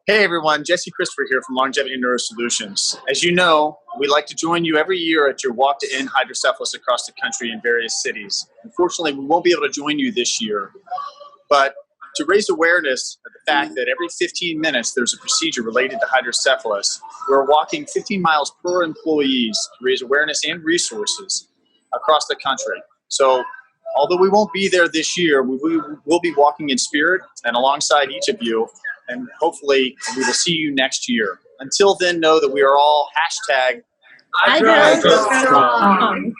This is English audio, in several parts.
Hey everyone, Jesse Christopher here from Longevity Neuro Solutions. As you know, we like to join you every year at your walk to end hydrocephalus across the country in various cities. Unfortunately, we won't be able to join you this year, but to raise awareness of the fact that every 15 minutes there's a procedure related to hydrocephalus, we're walking 15 miles per employees to raise awareness and resources across the country. So although we won't be there this year, we will be walking in spirit and alongside each of you, and hopefully we will see you next year. Until then, know that we are all #HydroStrong.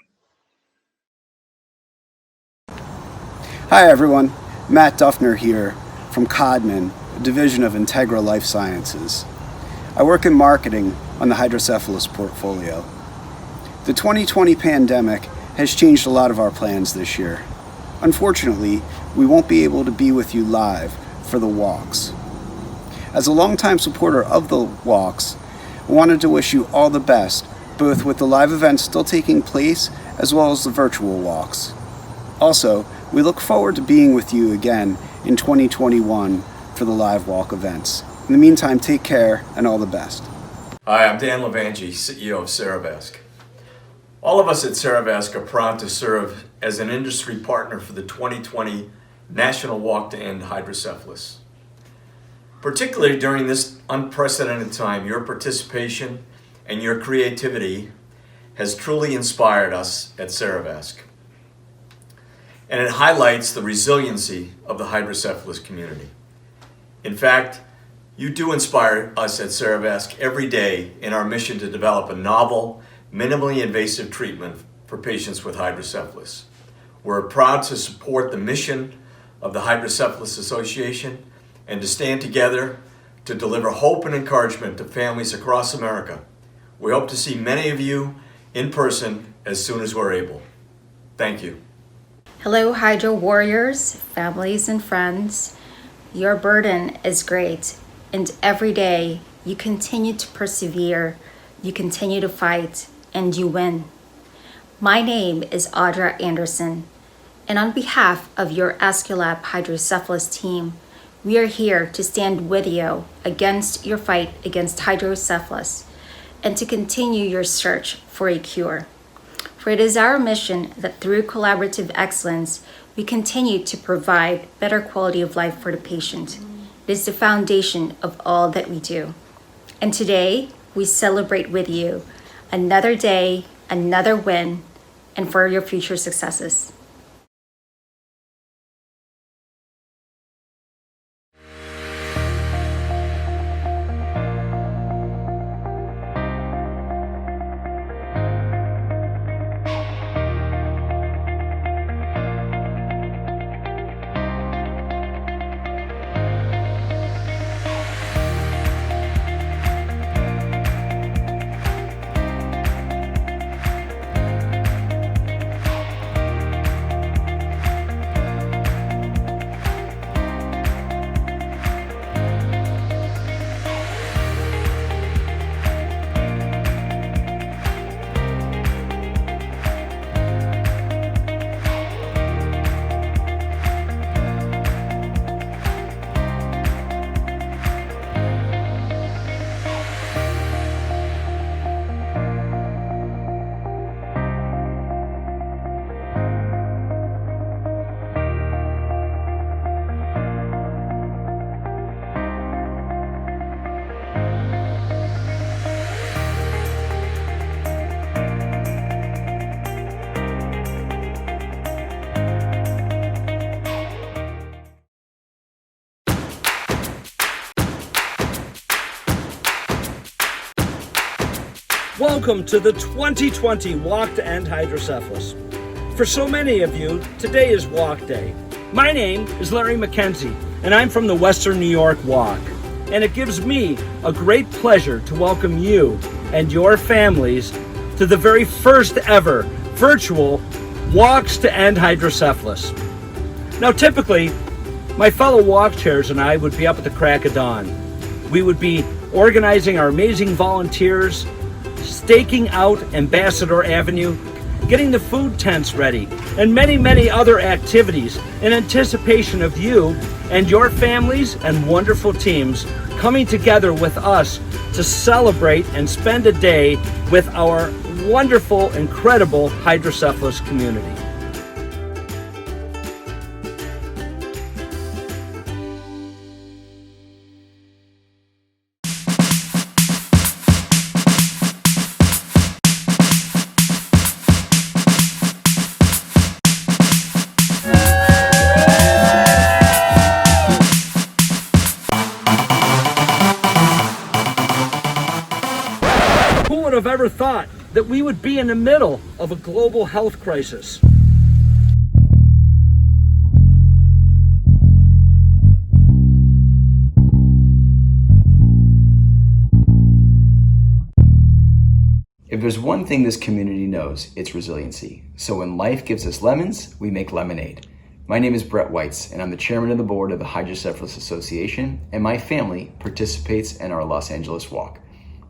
Hi everyone, Matt Duffner here from Codman, a division of Integra Life Sciences. I work in marketing on the hydrocephalus portfolio. The 2020 pandemic has changed a lot of our plans this year. Unfortunately, we won't be able to be with you live for the walks. As a longtime supporter of the walks, I wanted to wish you all the best, both with the live events still taking place as well as the virtual walks. Also, we look forward to being with you again in 2021 for the live walk events. In the meantime, take care and all the best. Hi, I'm Dan Levangie, CEO of Ceravasc. All of us at Ceravasc are proud to serve as an industry partner for the 2020 National Walk to End Hydrocephalus. Particularly during this unprecedented time, your participation and your creativity has truly inspired us at Ceravasc. And it highlights the resiliency of the hydrocephalus community. In fact, you do inspire us at Ceravasc every day in our mission to develop a novel, minimally invasive treatment for patients with hydrocephalus. We're proud to support the mission of the Hydrocephalus Association and to stand together to deliver hope and encouragement to families across America. We hope to see many of you in person as soon as we're able. Thank you. Hello, Hydro Warriors, families and friends. Your burden is great, and every day you continue to persevere, you continue to fight, and you win. My name is Audra Anderson, and on behalf of your Aesculap Hydrocephalus team, we are here to stand with you against your fight against hydrocephalus and to continue your search for a cure. For it is our mission that through collaborative excellence, we continue to provide better quality of life for the patient. It is the foundation of all that we do. And today, we celebrate with you another day, another win, and for your future successes. Welcome to the 2020 Walk to End Hydrocephalus. For so many of you, today is Walk Day. My name is Larry McKenzie, and I'm from the Western New York Walk. And it gives me a great pleasure to welcome you and your families to the very first ever virtual Walks to End Hydrocephalus. Now, typically, my fellow walk chairs and I would be up at the crack of dawn. We would be organizing our amazing volunteers, staking out Ambassador Avenue, getting the food tents ready, and many, many other activities in anticipation of you and your families and wonderful teams coming together with us to celebrate and spend a day with our wonderful, incredible hydrocephalus community. Who would have ever thought that we would be in the middle of a global health crisis? If there's one thing this community knows, it's resiliency. So when life gives us lemons, we make lemonade. My name is Brett Weitz, and I'm the chairman of the board of the Hydrocephalus Association, and my family participates in our Los Angeles walk.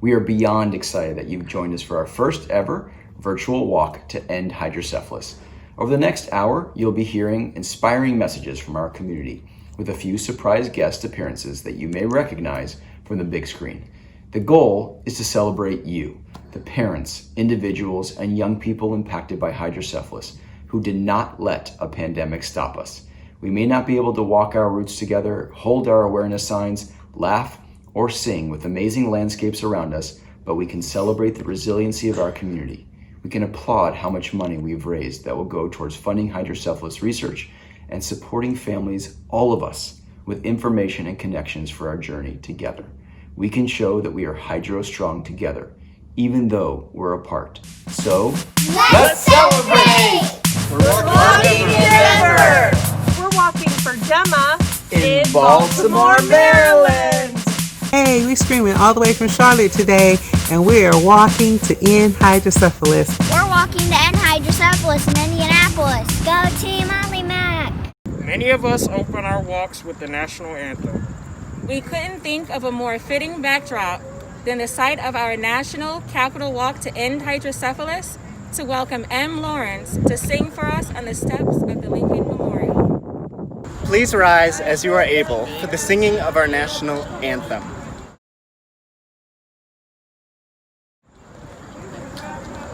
We are beyond excited that you've joined us for our first ever virtual walk to end hydrocephalus. Over the next hour, you'll be hearing inspiring messages from our community with a few surprise guest appearances that you may recognize from the big screen. The goal is to celebrate you, the parents, individuals, and young people impacted by hydrocephalus who did not let a pandemic stop us. We may not be able to walk our routes together, hold our awareness signs, laugh, or sing with amazing landscapes around us, but we can celebrate the resiliency of our community. We can applaud how much money we've raised that will go towards funding hydrocephalus research and supporting families, all of us, with information and connections for our journey together. We can show that we are hydro strong together, even though we're apart. So, let's celebrate! We're walking together! We're walking for Gemma in Baltimore, Maryland! Hey, we're screaming all the way from Charlotte today, and we are walking to end hydrocephalus. We're walking to end hydrocephalus in Indianapolis. Go Team Ollie Mac! Many of us open our walks with the national anthem. We couldn't think of a more fitting backdrop than the site of our National Capital Walk to End Hydrocephalus to welcome M. Lawrence to sing for us on the steps of the Lincoln Memorial. Please rise as you are able for the singing of our national anthem.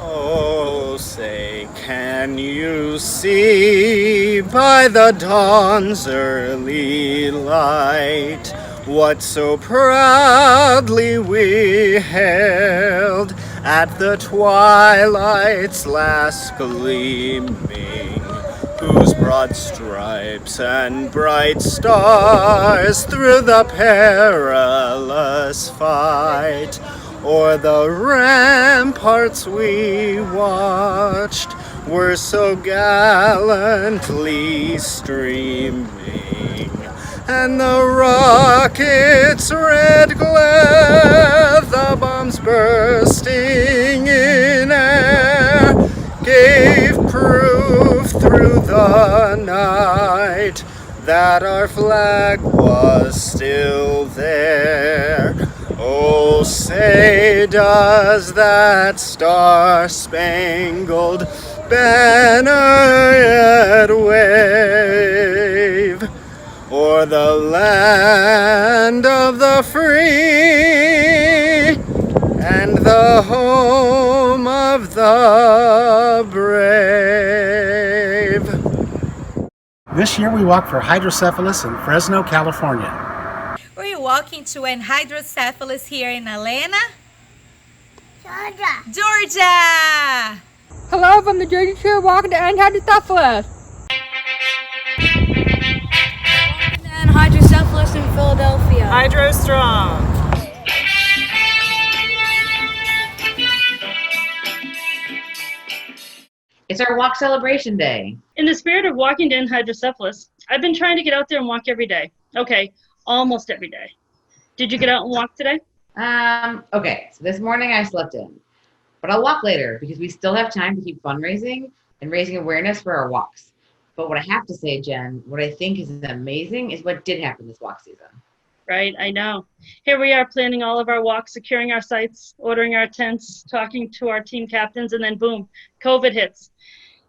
Oh, say, can you see by the dawn's early light what so proudly we hailed at the twilight's last gleaming, whose broad stripes and bright stars through the perilous fight o'er the ramparts we watched were so gallantly streaming, and the rocket's red glare, the bombs bursting in air, gave proof through the night that our flag was still there. Oh, say, does that star-spangled banner yet wave o'er the land of the free and the home of the brave? This year we walk for hydrocephalus in Fresno, California. We're walking to end hydrocephalus here in Atlanta, Georgia. Hello from the Jersey Shore, walking to end hydrocephalus. Walking to end hydrocephalus in Philadelphia. Hydro strong. It's our walk celebration day. In the spirit of walking to end hydrocephalus, I've been trying to get out there and walk every day. Okay, almost every day. Did you get out and walk today? Okay, so this morning I slept in, but I'll walk later because we still have time to keep fundraising and raising awareness for our walks. But what I have to say, Jen, what I think is amazing is what did happen this walk season. Right, I know. Here we are planning all of our walks, securing our sites, ordering our tents, talking to our team captains, and then boom, COVID hits.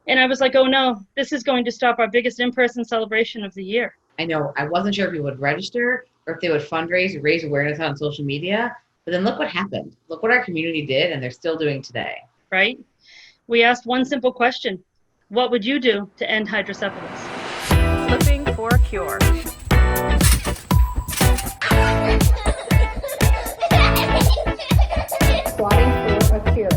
And I was like, oh no, this is going to stop our biggest in-person celebration of the year. I know, I wasn't sure if people would register or if they would fundraise, raise awareness on social media, but then look what happened. Look what our community did, and they're still doing today. Right? We asked one simple question. What would you do to end hydrocephalus? Looking for a cure. Plotting for a cure.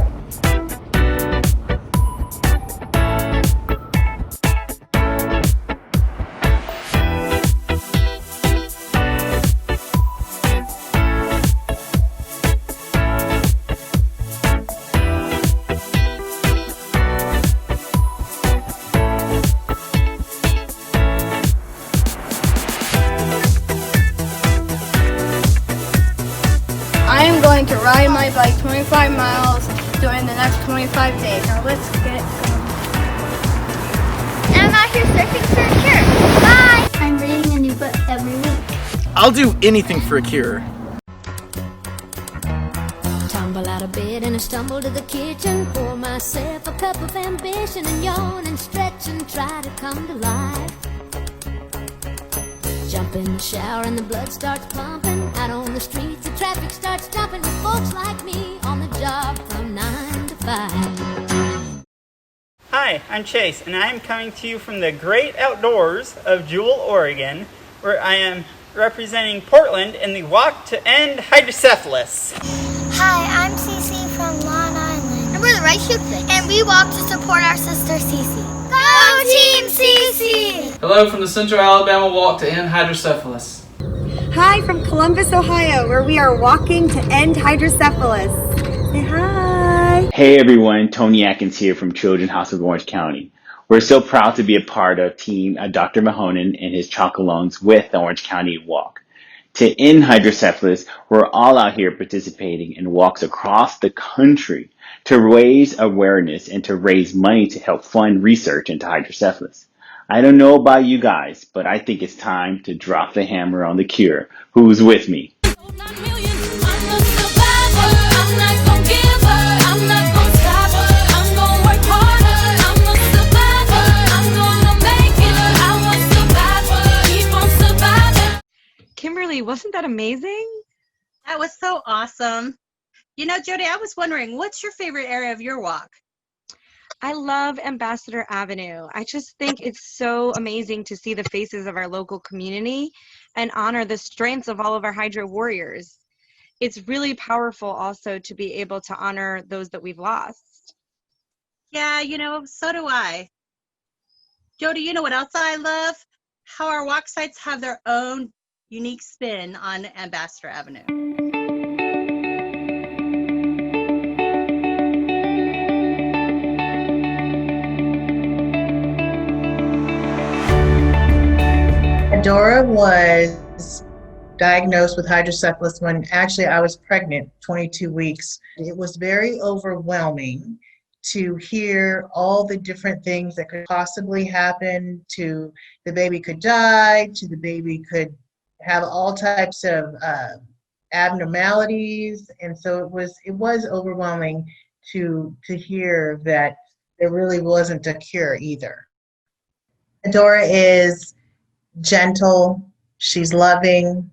I am going to ride my bike 25 miles during the next 25 days. Now let's get going. And I'm out here searching for a cure. Bye! I'm reading a new book every week. I'll do anything for a cure. Tumble out of bed and I stumble to the kitchen. Pour myself a cup of ambition and yawn and stretch and try to come to life. Jump in the shower and the blood starts pumping. Out on the streets, the traffic starts jumping with folks like me on the job from 9 to 5. Hi, I'm Chase, and I am coming to you from the great outdoors of Jewel, Oregon, where I am representing Portland in the Walk to End Hydrocephalus. Hi, I'm Cece from Long Island. And we're the Right Shoe Clique. And we walk to support our sister Cece. Go Team Cece! Hello from the Central Alabama Walk to End Hydrocephalus. Hi from Columbus, Ohio, where we are walking to end hydrocephalus. Say hi. Hey everyone, Tony Atkins here from Children's Hospital of Orange County. We're so proud to be a part of Team Dr. Mahonen and his Chocolones with the Orange County Walk. To end hydrocephalus, we're all out here participating in walks across the country to raise awareness and to raise money to help fund research into hydrocephalus. I don't know about you guys, but I think it's time to drop the hammer on the cure. Who's with me? Kimberly, wasn't that amazing? That was so awesome. You know, Jody, I was wondering, what's your favorite area of your walk? I love Ambassador Avenue. I just think it's so amazing to see the faces of our local community and honor the strengths of all of our Hydro warriors. It's really powerful also to be able to honor those that we've lost. Yeah, you know, so do I. Jody, you know what else I love? How our walk sites have their own unique spin on Ambassador Avenue. Adora was diagnosed with hydrocephalus when actually I was pregnant, 22 weeks. It was very overwhelming to hear all the different things that could possibly happen. To the baby could die, to the baby could have all types of abnormalities, and so it was overwhelming to hear that there really wasn't a cure either. Adora is gentle, she's loving,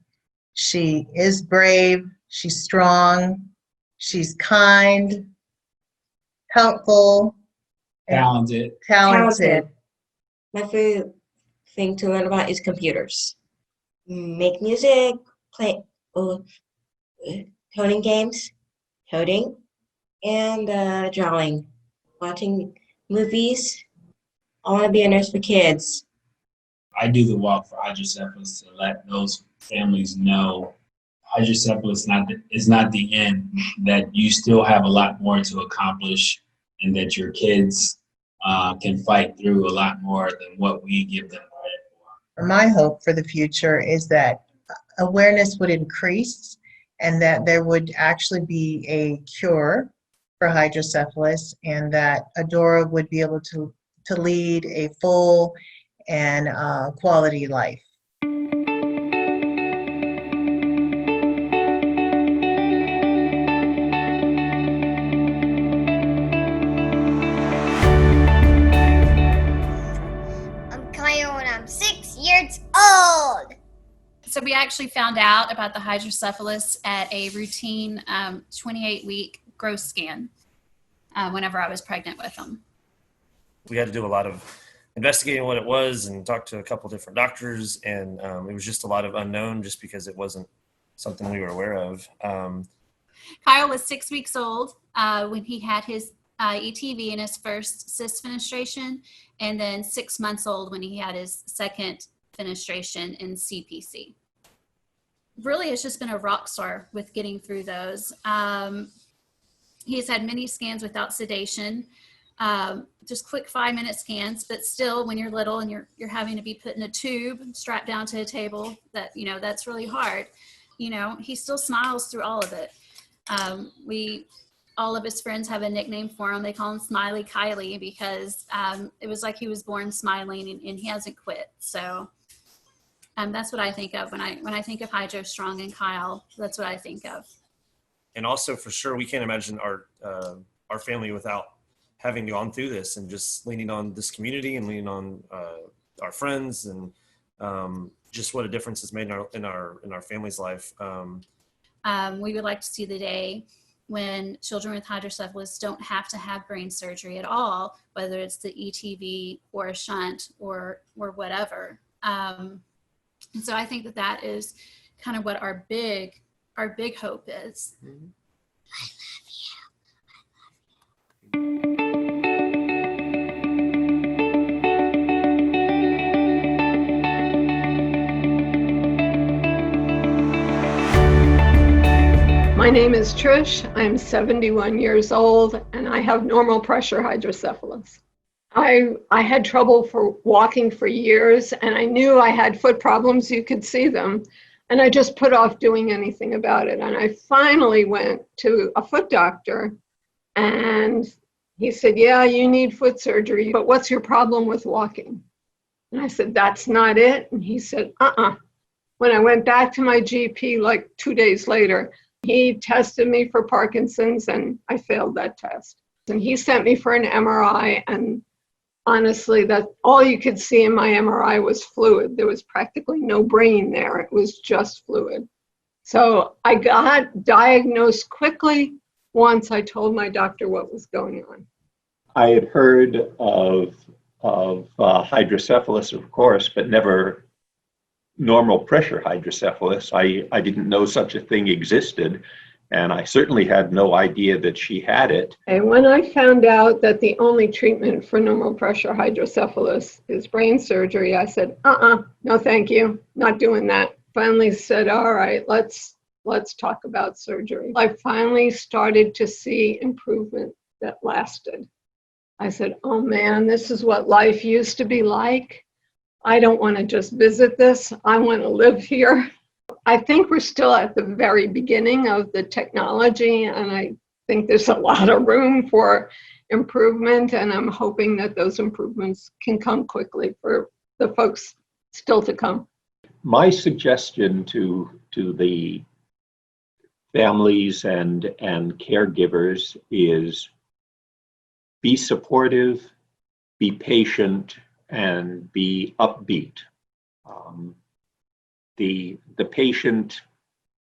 she is brave, she's strong, she's kind, helpful, talented. My favorite thing to learn about is computers. Make music, play coding games, coding, and drawing, watching movies. I want to be a nurse for kids. I do the walk for hydrocephalus to let those families know hydrocephalus is not the end, that you still have a lot more to accomplish, and that your kids can fight through a lot more than what we give them credit for. My hope for the future is that awareness would increase and that there would actually be a cure for hydrocephalus, and that Adora would be able to lead a full and quality life. So we actually found out about the hydrocephalus at a routine 28-week growth scan whenever I was pregnant with him. We had to do a lot of investigating what it was and talk to a couple different doctors, and it was just a lot of unknown just because it wasn't something we were aware of. Kyle was 6 weeks old when he had his ETV in his first cyst fenestration, and then 6 months old when he had his second fenestration in CPC. Really, it's just been a rock star with getting through those. He's had many scans without sedation, just quick 5-minute scans, but still when you're little and you're having to be put in a tube, strapped down to a table, that, that's really hard. He still smiles through all of it. All of his friends have a nickname for him. They call him Smiley Kylie because it was like he was born smiling, and he hasn't quit. So that's what I think of when I think of Hydro Strong and Kyle. That's what I think of. And also, for sure, we can't imagine our family without having gone through this, and just leaning on this community and leaning on our friends, and just what a difference it's made in our family's life. We would like to see the day when children with hydrocephalus don't have to have brain surgery at all, whether it's the ETV or a shunt or whatever. And so I think that is kind of what our big hope is. Mm-hmm. My name is Trish. I'm 71 years old, and I have normal pressure hydrocephalus. I had trouble for walking for years, and I knew I had foot problems. You could see them, and I just put off doing anything about it. And I finally went to a foot doctor, and he said, "Yeah, you need foot surgery, but what's your problem with walking?" And I said, "That's not it." And he said, When I went back to my GP like 2 days later, he tested me for Parkinson's, and I failed that test. And he sent me for an MRI, and honestly, that all you could see in my MRI was fluid. There was practically no brain there. It was just fluid. So I got diagnosed quickly once I told my doctor what was going on. I had heard of hydrocephalus, of course, but never normal pressure hydrocephalus. I didn't know such a thing existed, and I certainly had no idea that she had it. And when I found out that the only treatment for normal pressure hydrocephalus is brain surgery, I said, no thank you, not doing that. Finally said, all right, let's talk about surgery. I finally started to see improvement that lasted. I said, oh man, this is what life used to be like. I don't want to just visit this. I want to live here. I think we're still at the very beginning of the technology, and I think there's a lot of room for improvement, and I'm hoping that those improvements can come quickly for the folks still to come. My suggestion to the families and caregivers is be supportive, be patient, and be upbeat. The patient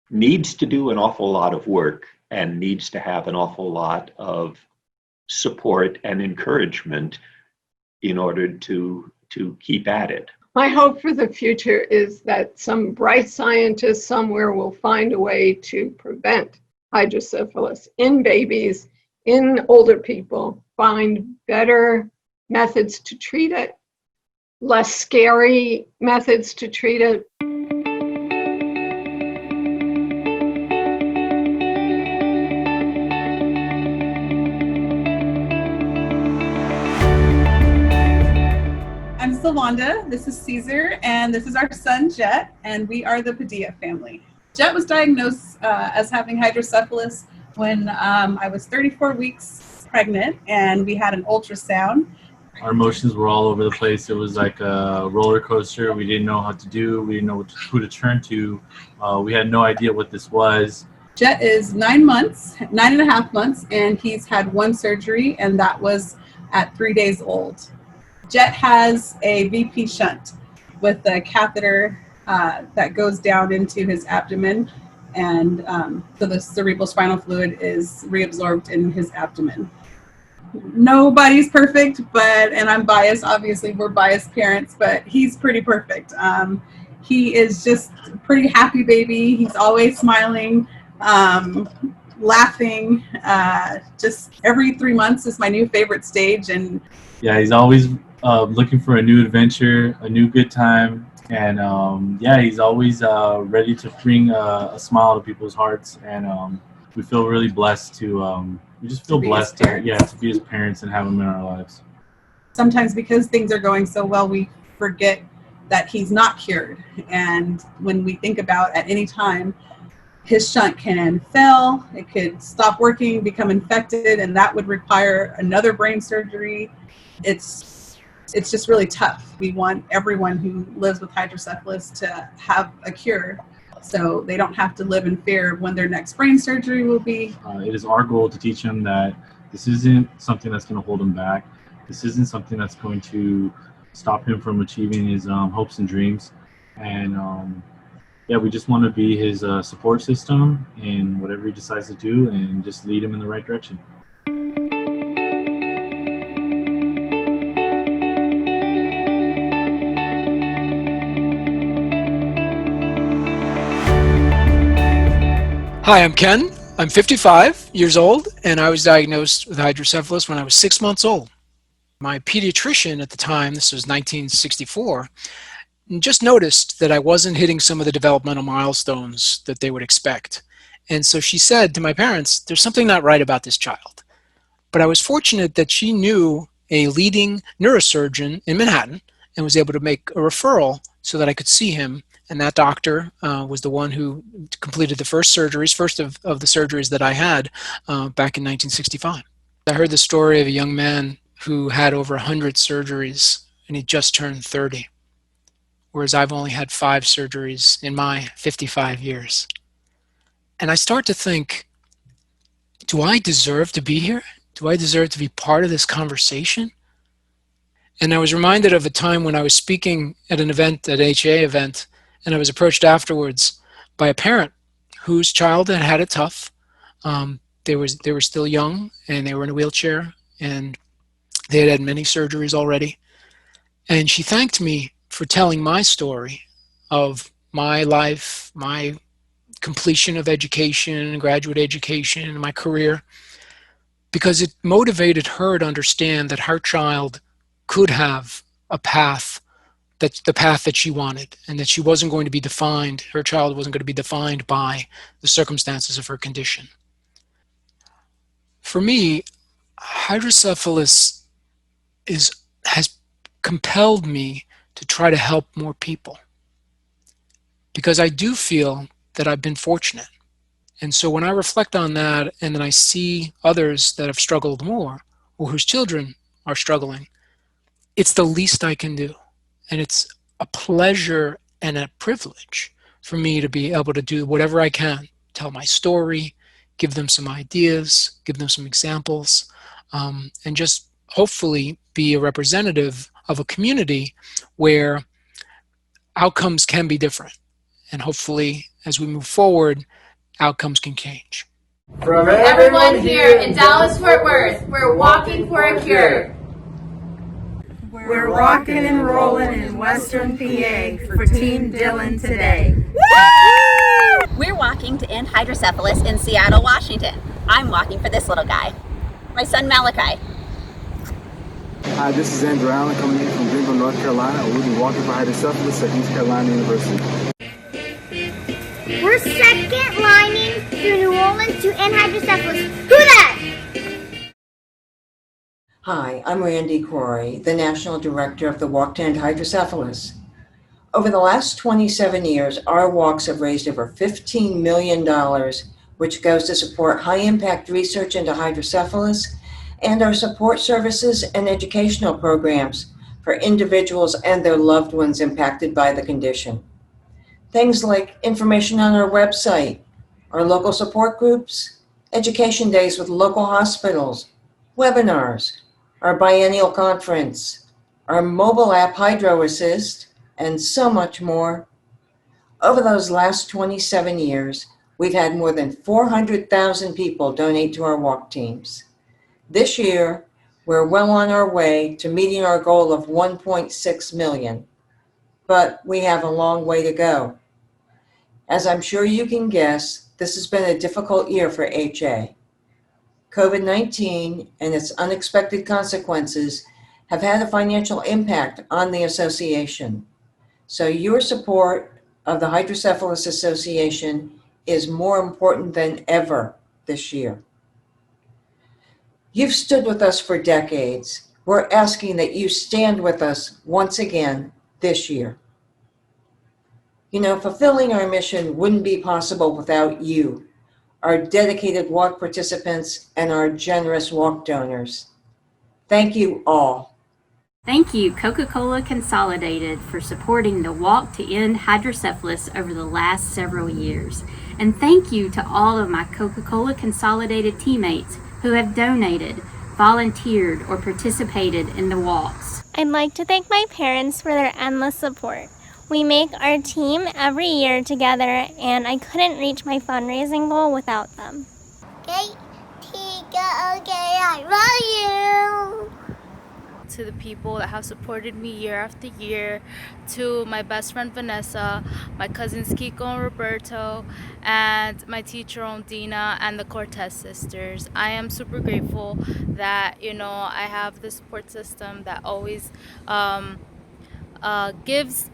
needs to do an awful lot of work and needs to have an awful lot of support and encouragement in order to keep at it. My hope for the future is that some bright scientist somewhere will find a way to prevent hydrocephalus in babies, in older people, find better methods to treat it, less scary methods to treat it. I'm Sawanda, this is Caesar, and this is our son Jet, and we are the Padilla family. Jet was diagnosed as having hydrocephalus when I was 34 weeks pregnant, and we had an ultrasound. Our emotions were all over the place. It was like a roller coaster. We didn't know how to do. We didn't know who to turn to. We had no idea what this was. Jet is 9.5 months, and he's had one surgery, and that was at 3 days old. Jet has a VP shunt with a catheter that goes down into his abdomen. And so the cerebral spinal fluid is reabsorbed in his abdomen. Nobody's perfect, and I'm biased, obviously we're biased parents, but he's pretty perfect. He is just a pretty happy baby. He's always smiling, laughing. Just every 3 months is my new favorite stage. And yeah, he's always looking for a new adventure, a new good time. And yeah, he's always ready to bring a smile to people's hearts. And we feel really blessed we just feel blessed to be his parents and have him in our lives. Sometimes because things are going so well, we forget that he's not cured. And when we think about at any time, his shunt can fail, it could stop working, become infected, and that would require another brain surgery. It's just really tough. We want everyone who lives with hydrocephalus to have a cure, so they don't have to live in fear of when their next brain surgery will be. It is our goal to teach him that this isn't something that's going to hold him back. This isn't something that's going to stop him from achieving his hopes and dreams. And yeah, we just want to be his support system in whatever he decides to do and just lead him in the right direction. Hi, I'm Ken. I'm 55 years old, and I was diagnosed with hydrocephalus when I was 6 months old. My pediatrician at the time, this was 1964, just noticed that I wasn't hitting some of the developmental milestones that they would expect. And so she said to my parents, there's something not right about this child. But I was fortunate that she knew a leading neurosurgeon in Manhattan and was able to make a referral so that I could see him. And that doctor was the one who completed the first of the surgeries that I had back in 1965. I heard the story of a young man who had over 100 surgeries, and he just turned 30, whereas I've only had 5 surgeries in my 55 years. And I start to think, do I deserve to be here? Do I deserve to be part of this conversation? And I was reminded of a time when I was speaking at an event, at an HA event, and I was approached afterwards by a parent whose child had had it tough. They were still young, and they were in a wheelchair, and they had had many surgeries already. And she thanked me for telling my story of my life, my completion of education, graduate education, and my career, because it motivated her to understand that her child could have a path, that's the path that she wanted, and that she wasn't going to be defined, her child wasn't going to be defined by the circumstances of her condition. For me, hydrocephalus has compelled me to try to help more people, because I do feel that I've been fortunate. And so when I reflect on that, and then I see others that have struggled more, or whose children are struggling, it's the least I can do. And it's a pleasure and a privilege for me to be able to do whatever I can, tell my story, give them some ideas, give them some examples, and just hopefully be a representative of a community where outcomes can be different. And hopefully, as we move forward, outcomes can change. From everyone here in Dallas-Fort Worth, we're walking for a cure. We're rocking and rolling in Western PA for Team Dylan today. We're walking to end hydrocephalus in Seattle, Washington. I'm walking for this little guy, my son Malachi. Hi, this is Andrew Allen coming in from Greenville, North Carolina. We'll be walking for hydrocephalus at East Carolina University. We're second lining through New Orleans to end hydrocephalus. Who that? Hi, I'm Randy Corey, the National Director of the Walk to End Hydrocephalus. Over the last 27 years, our walks have raised over $15 million, which goes to support high-impact research into hydrocephalus and our support services and educational programs for individuals and their loved ones impacted by the condition. Things like information on our website, our local support groups, education days with local hospitals, webinars, our biennial conference, our mobile app Hydro Assist, and so much more. Over those last 27 years, we've had more than 400,000 people donate to our walk teams. This year, we're well on our way to meeting our goal of 1.6 million, but we have a long way to go. As I'm sure you can guess, this has been a difficult year for HA. COVID-19 and its unexpected consequences have had a financial impact on the association. So your support of the Hydrocephalus Association is more important than ever this year. You've stood with us for decades. We're asking that you stand with us once again this year. You know, fulfilling our mission wouldn't be possible without you, our dedicated walk participants, and our generous walk donors. Thank you all. Thank you, Coca-Cola Consolidated, for supporting the Walk to End Hydrocephalus over the last several years. And thank you to all of my Coca-Cola Consolidated teammates who have donated, volunteered, or participated in the walks. I'd like to thank my parents for their endless support. We make our team every year together, and I couldn't reach my fundraising goal without them. Okay, I love you. To the people that have supported me year after year, to my best friend Vanessa, my cousins Kiko and Roberto, and my teacher Ondina, and the Cortez sisters. I am super grateful that, I have the support system that always gives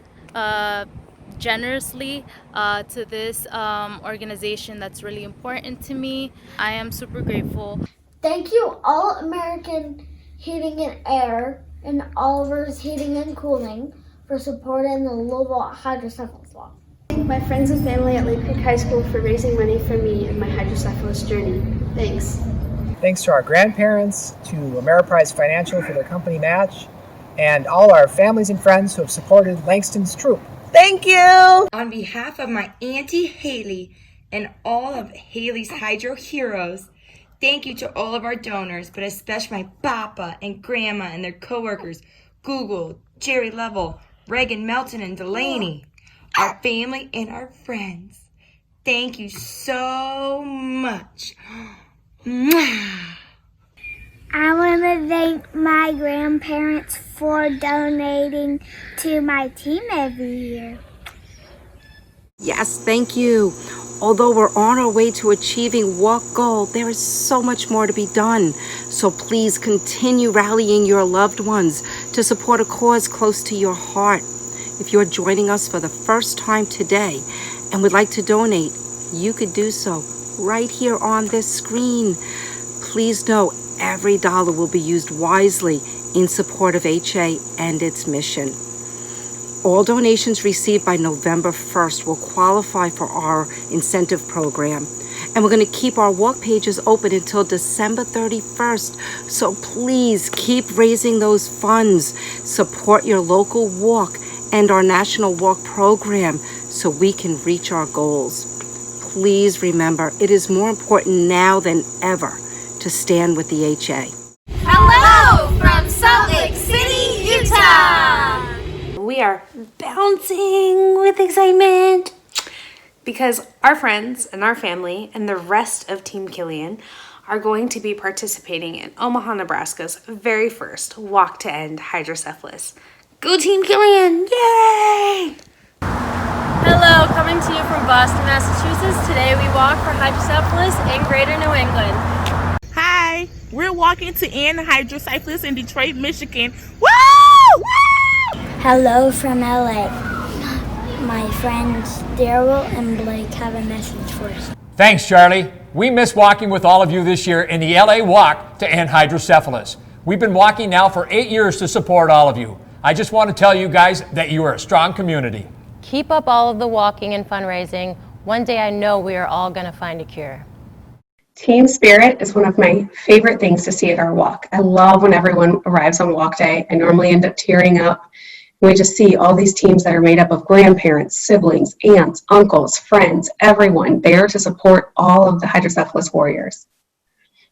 generously to this organization that's really important to me. I am super grateful. Thank you, All American Heating and Air and Oliver's Heating and Cooling for supporting the Louisville Hydrocephalus Walk. Thank my friends and family at Lake Creek High School for raising money for me and my hydrocephalus journey. Thanks. Thanks to our grandparents, to Ameriprise Financial for their company match, and all our families and friends who have supported Langston's troop. Thank you! On behalf of my Auntie Haley and all of Haley's Hydro Heroes, thank you to all of our donors, but especially my Papa and Grandma and their coworkers, Google, Jerry Level, Reagan Melton, and Delaney, our family and our friends. Thank you so much. I want to thank my grandparents for donating to my team every year. Yes, thank you. Although we're on our way to achieving walk goal, there is so much more to be done. So please continue rallying your loved ones to support a cause close to your heart. If you're joining us for the first time today and would like to donate, you could do so right here on this screen. Please know every dollar will be used wisely in support of HA and its mission. All donations received by November 1st will qualify for our incentive program. And we're going to keep our walk pages open until December 31st. So please keep raising those funds. Support your local walk and our national walk program so we can reach our goals. Please remember, it is more important now than ever to stand with the HA. Hello from Salt Lake City, Utah! We are bouncing with excitement because our friends and our family and the rest of Team Killian are going to be participating in Omaha, Nebraska's very first Walk to End Hydrocephalus. Go Team Killian! Yay! Hello, coming to you from Boston, Massachusetts. Today we walk for hydrocephalus in Greater New England. Hi, we're walking to end hydrocephalus in Detroit, Michigan. Woo! Woo! Hello from LA. My friends Daryl and Blake have a message for us. Thanks, Charlie. We miss walking with all of you this year in the LA Walk to End Hydrocephalus. We've been walking now for 8 years to support all of you. I just want to tell you guys that you are a strong community. Keep up all of the walking and fundraising. One day I know we are all going to find a cure. Team spirit is one of my favorite things to see at our walk. I love when everyone arrives on walk day. I normally end up tearing up. We just see all these teams that are made up of grandparents, siblings, aunts, uncles, friends, everyone there to support all of the hydrocephalus warriors.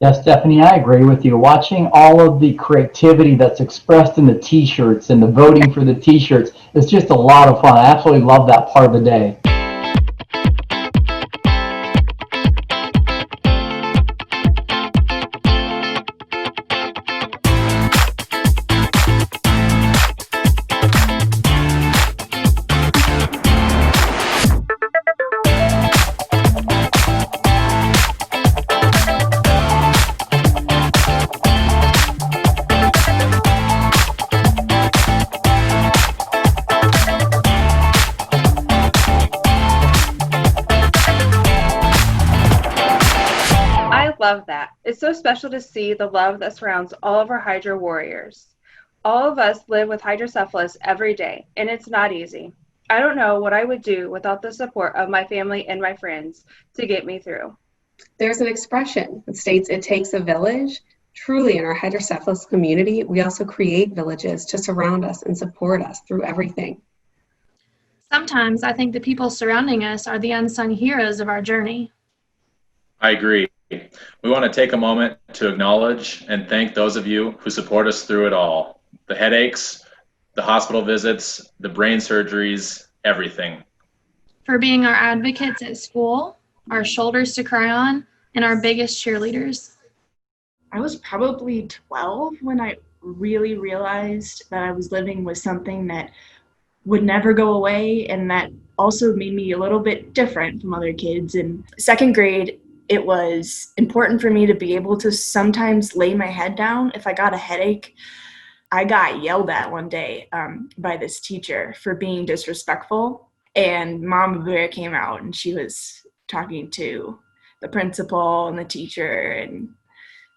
Yes, Stephanie, I agree with you. Watching all of the creativity that's expressed in the t-shirts and the voting for the t-shirts is just a lot of fun. I absolutely love that part of the day. love that. It's so special to see the love that surrounds all of our Hydro warriors. All of us live with hydrocephalus every day, and it's not easy. I don't know what I would do without the support of my family and my friends to get me through. There's an expression that states it takes a village. Truly, in our hydrocephalus community, we also create villages to surround us and support us through everything. Sometimes I think the people surrounding us are the unsung heroes of our journey. I agree. We want to take a moment to acknowledge and thank those of you who support us through it all. The headaches, the hospital visits, the brain surgeries, everything. For being our advocates at school, our shoulders to cry on, and our biggest cheerleaders. I was probably 12 when I really realized that I was living with something that would never go away, and that also made me a little bit different from other kids. In second grade, it was important for me to be able to sometimes lay my head down if I got a headache. I got yelled at one day by this teacher for being disrespectful, and Mama Bear came out and she was talking to the principal and the teacher and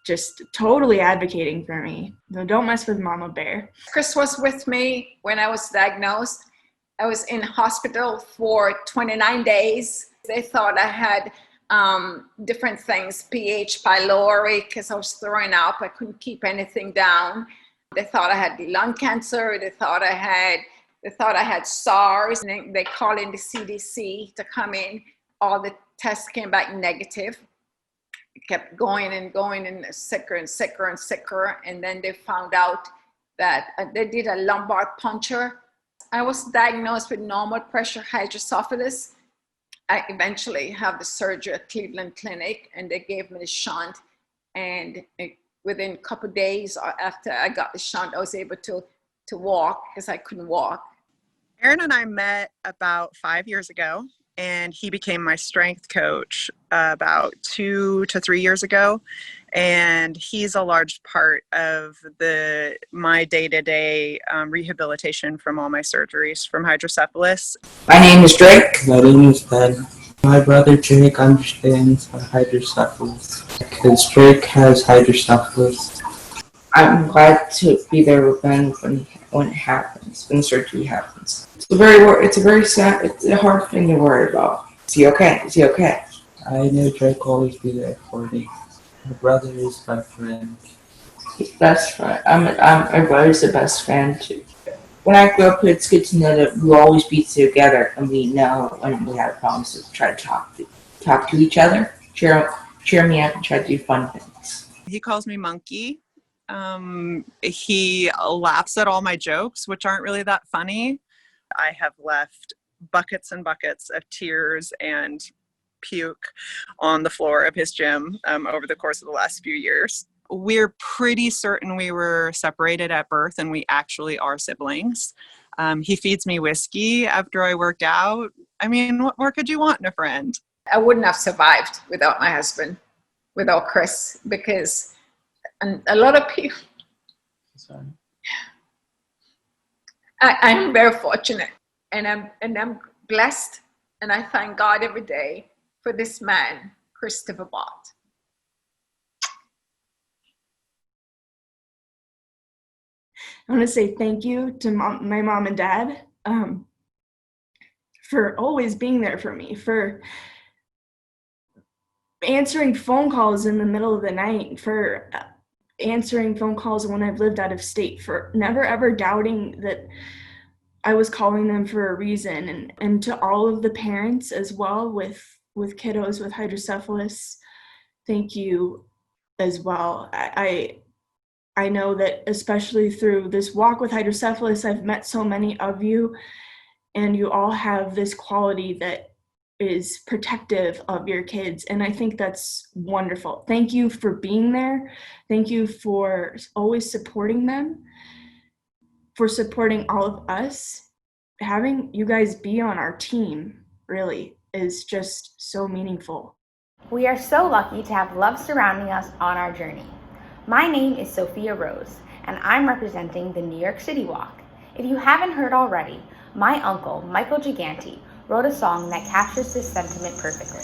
just totally advocating for me. So don't mess with Mama Bear. Chris was with me when I was diagnosed. I was in hospital for 29 days. They thought I had different things, pH pylori, because I was throwing up. I couldn't keep anything down. They thought I had lung cancer. They thought I had SARS. And they called in the CDC to come in. All the tests came back negative. It kept going and going, and sicker and sicker and sicker. And then they found out that they did a lumbar puncture. I was diagnosed with normal pressure hydrocephalus. I eventually had the surgery at Cleveland Clinic, and they gave me the shunt. And within a couple of days after I got the shunt, I was able to walk because I couldn't walk. Aaron and I met about 5 years ago, and he became my strength coach about 2 to 3 years ago. And he's a large part of my day-to-day rehabilitation from all my surgeries from hydrocephalus. My name is Drake. My name is Ben. My brother Drake understands hydrocephalus because Drake has hydrocephalus. I'm glad to be there with Ben when it happens, when surgery happens. It's a hard thing to worry about. Is he okay? Is he okay? I know Drake will always be there for me. My brother is my friend. His best friend. My brother's the best friend too. When I grow up, it's good to know that we'll always be together, and we know when we have problems to try to talk to each other, cheer me up, and try to do fun things. He calls me Monkey. He laughs at all my jokes, which aren't really that funny. I have left buckets and buckets of tears and puke on the floor of his gym over the course of the last few years. We're pretty certain we were separated at birth, and we actually are siblings. He feeds me whiskey after I worked out. I mean, what more could you want in a friend? I wouldn't have survived without my husband, without Chris, because a lot of people. Sorry. I'm very fortunate, and I'm blessed, and I thank God every day for this man, Christopher Bott. I want to say thank you to my mom and dad for always being there for me, for answering phone calls in the middle of the night, for answering phone calls when I've lived out of state, for never ever doubting that I was calling them for a reason, and to all of the parents as well with kiddos with hydrocephalus, thank you as well. I know that especially through this walk with hydrocephalus, I've met so many of you, and you all have this quality that is protective of your kids, and I think that's wonderful. Thank you for being there. Thank you for always supporting them, for supporting all of us. Having you guys be on our team really is just so meaningful. We are so lucky to have love surrounding us on our journey. My name is Sophia Rose, and I'm representing the New York City Walk. If you haven't heard already, my uncle, Michael Giganti, wrote a song that captures this sentiment perfectly.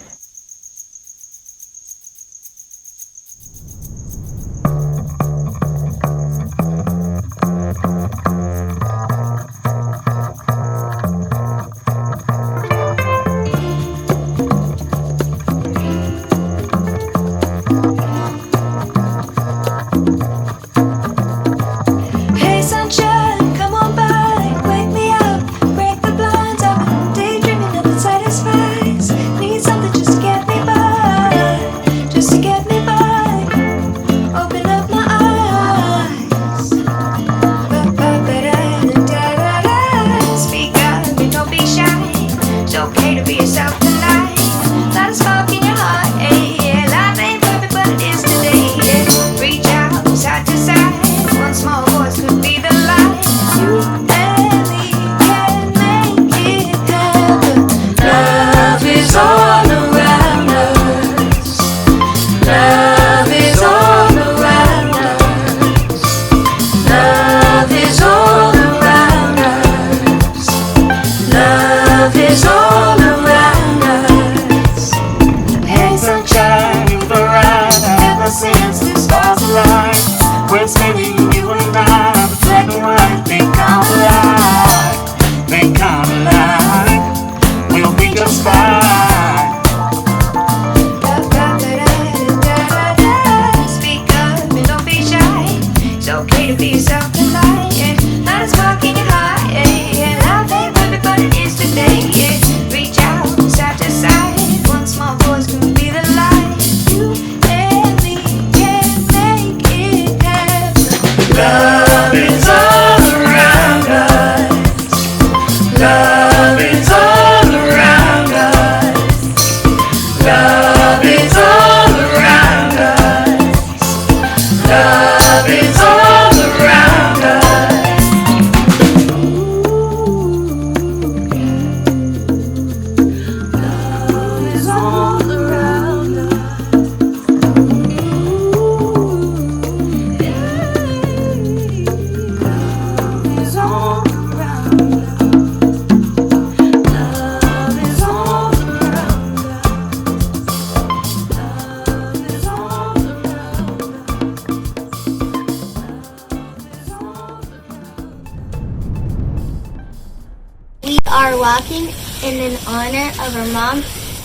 walking in honor of our mom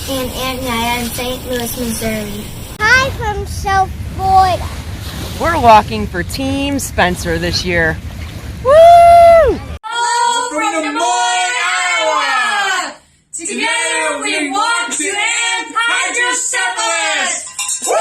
and Aunt Naya in St. Louis, Missouri. Hi from South Florida. We're walking for Team Spencer this year. Woo! Hello from Des Moines, Iowa! Together we walk to end hydrocephalus! Woo!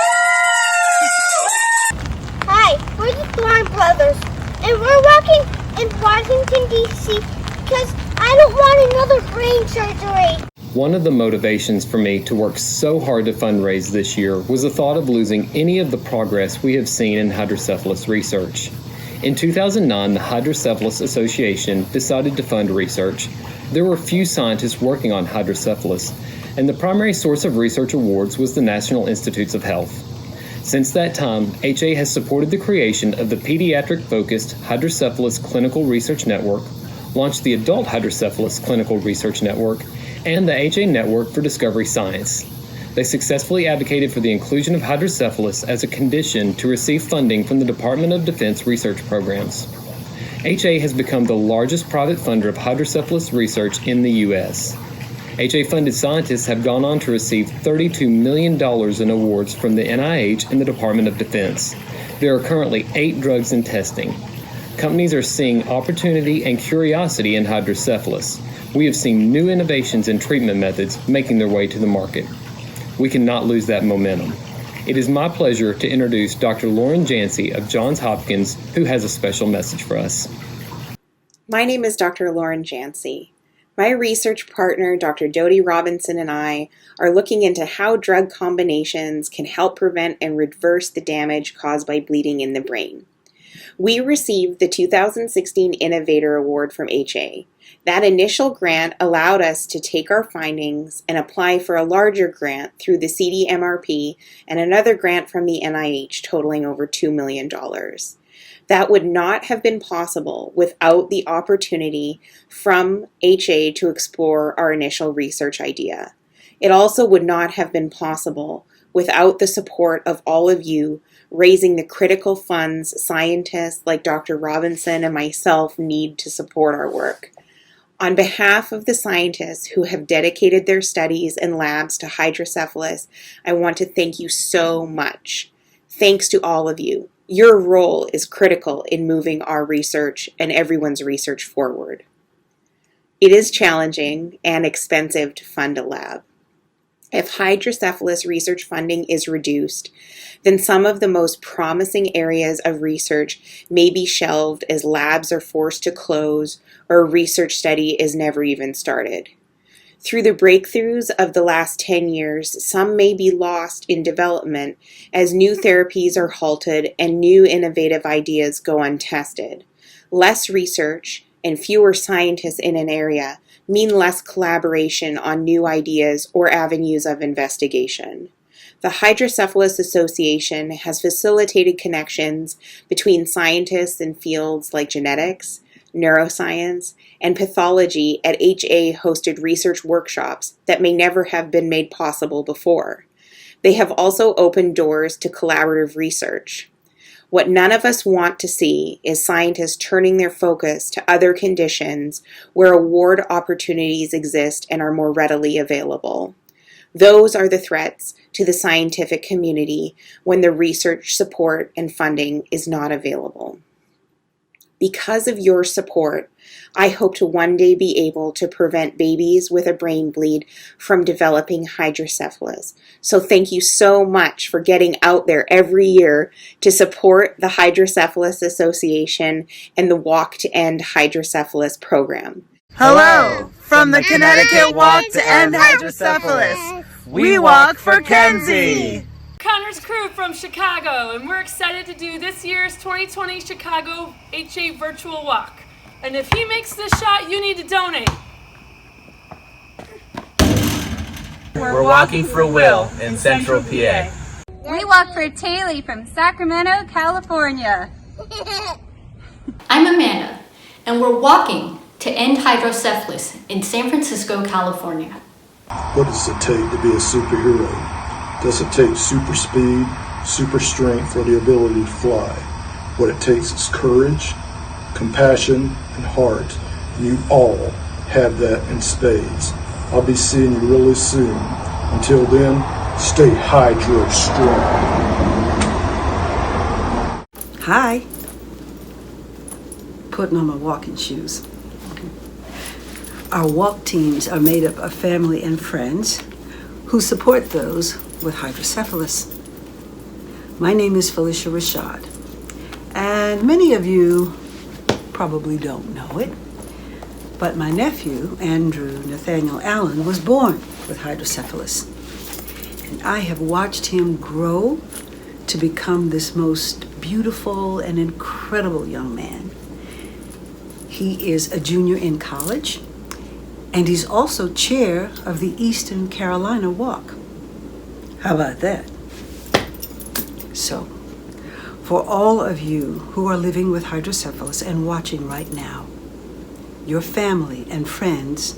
Hi, we're the Thorn Brothers, and we're walking in Washington, D.C. because I don't want another brain surgery. One of the motivations for me to work so hard to fundraise this year was the thought of losing any of the progress we have seen in hydrocephalus research. In 2009, the Hydrocephalus Association decided to fund research. There were few scientists working on hydrocephalus, and the primary source of research awards was the National Institutes of Health. Since that time, HA has supported the creation of the pediatric-focused Hydrocephalus Clinical Research Network, launched the Adult Hydrocephalus Clinical Research Network, and the HA Network for Discovery Science. They successfully advocated for the inclusion of hydrocephalus as a condition to receive funding from the Department of Defense research programs. HA has become the largest private funder of hydrocephalus research in the U.S. HA-funded scientists have gone on to receive $32 million in awards from the NIH and the Department of Defense. There are currently 8 drugs in testing. Companies are seeing opportunity and curiosity in hydrocephalus. We have seen new innovations in treatment methods making their way to the market. We cannot lose that momentum. It is my pleasure to introduce Dr. Lauren Jancy of Johns Hopkins, who has a special message for us. My name is Dr. Lauren Jancy. My research partner, Dr. Dodie Robinson, and I are looking into how drug combinations can help prevent and reverse the damage caused by bleeding in the brain. We received the 2016 Innovator Award from HA. That initial grant allowed us to take our findings and apply for a larger grant through the CDMRP and another grant from the NIH totaling over $2 million. That would not have been possible without the opportunity from HA to explore our initial research idea. It also would not have been possible without the support of all of you raising the critical funds scientists like Dr. Robinson and myself need to support our work. On behalf of the scientists who have dedicated their studies and labs to hydrocephalus, I want to thank you so much. Thanks to all of you. Your role is critical in moving our research and everyone's research forward. It is challenging and expensive to fund a lab. If hydrocephalus research funding is reduced, then some of the most promising areas of research may be shelved as labs are forced to close or a research study is never even started. Through the breakthroughs of the last 10 years, some may be lost in development as new therapies are halted and new innovative ideas go untested. Less research and fewer scientists in an area mean less collaboration on new ideas or avenues of investigation. The Hydrocephalus Association has facilitated connections between scientists in fields like genetics, neuroscience, and pathology at HA-hosted research workshops that may never have been made possible before. They have also opened doors to collaborative research. What none of us want to see is scientists turning their focus to other conditions where award opportunities exist and are more readily available. Those are the threats to the scientific community when the research support and funding is not available. Because of your support, I hope to one day be able to prevent babies with a brain bleed from developing hydrocephalus. So thank you so much for getting out there every year to support the Hydrocephalus Association and the Walk to End Hydrocephalus program. Hello from the Connecticut Walk to End Hydrocephalus. We walk for Kenzie. Connor's crew from Chicago, and we're excited to do this year's 2020 Chicago HA Virtual Walk. And if he makes this shot, you need to donate. We're walking for Will in Central PA. We walk for Taylor from Sacramento, California. I'm Amanda, and we're walking to end hydrocephalus in San Francisco, California. What does it take to be a superhero? Does it take super speed, super strength, or the ability to fly? What it takes is courage, compassion, and heart. You all have that in spades. I'll be seeing you really soon. Until then, stay hydro strong. Hi. Putting on my walking shoes. Our walk teams are made up of family and friends who support those with hydrocephalus. My name is Felicia Rashad, and many of you probably don't know it, but my nephew, Andrew Nathaniel Allen, was born with hydrocephalus. And I have watched him grow to become this most beautiful and incredible young man. He is a junior in college, and he's also chair of the Eastern Carolina Walk. How about that? So, for all of you who are living with hydrocephalus and watching right now, your family and friends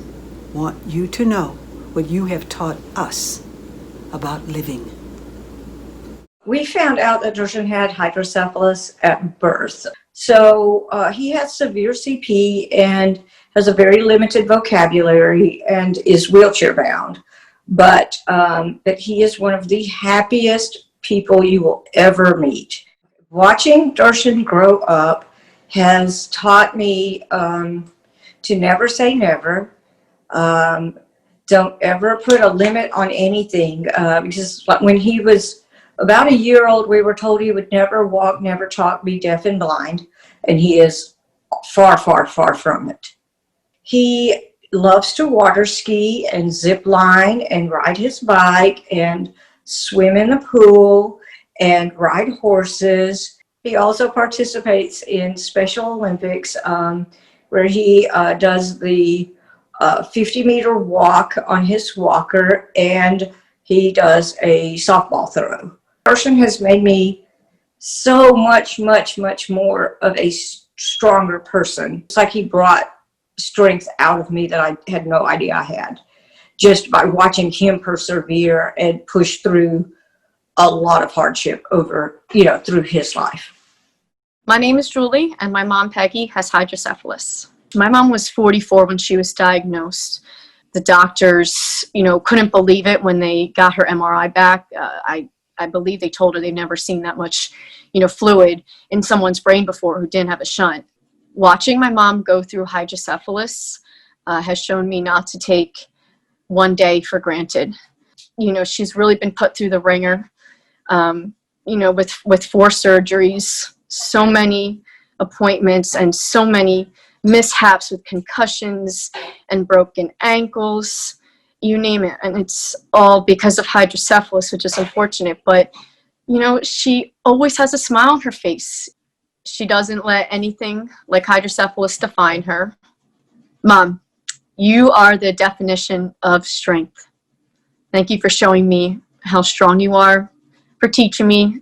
want you to know what you have taught us about living. We found out that Darshan had hydrocephalus at birth. So he has severe CP and has a very limited vocabulary and is wheelchair bound. But he is one of the happiest people you will ever meet. Watching Darshan grow up has taught me to never say never. Don't ever put a limit on anything, because when he was about a year old, we were told he would never walk, never talk, be deaf and blind, and he is far, far, far from it. He loves to water ski and zip line and ride his bike and swim in the pool and ride horses. He also participates in Special Olympics, where he does the 50-meter walk on his walker, and he does a softball throw. Darshan has made me so much, much, much more of a stronger person. It's like he brought strength out of me that I had no idea I had, just by watching him persevere and push through a lot of hardship through his life. My name is Julie, and my mom, Peggy, has hydrocephalus. My mom was 44 when she was diagnosed. The doctors, couldn't believe it when they got her MRI back. I believe they told her they've never seen that much, fluid in someone's brain before who didn't have a shunt. Watching my mom go through hydrocephalus has shown me not to take one day for granted. She's really been put through the ringer, with 4 surgeries, so many appointments, and so many mishaps with concussions and broken ankles, you name it. And it's all because of hydrocephalus, which is unfortunate. But, she always has a smile on her face. She doesn't let anything like hydrocephalus define her. Mom, you are the definition of strength. Thank you for showing me how strong you are, for teaching me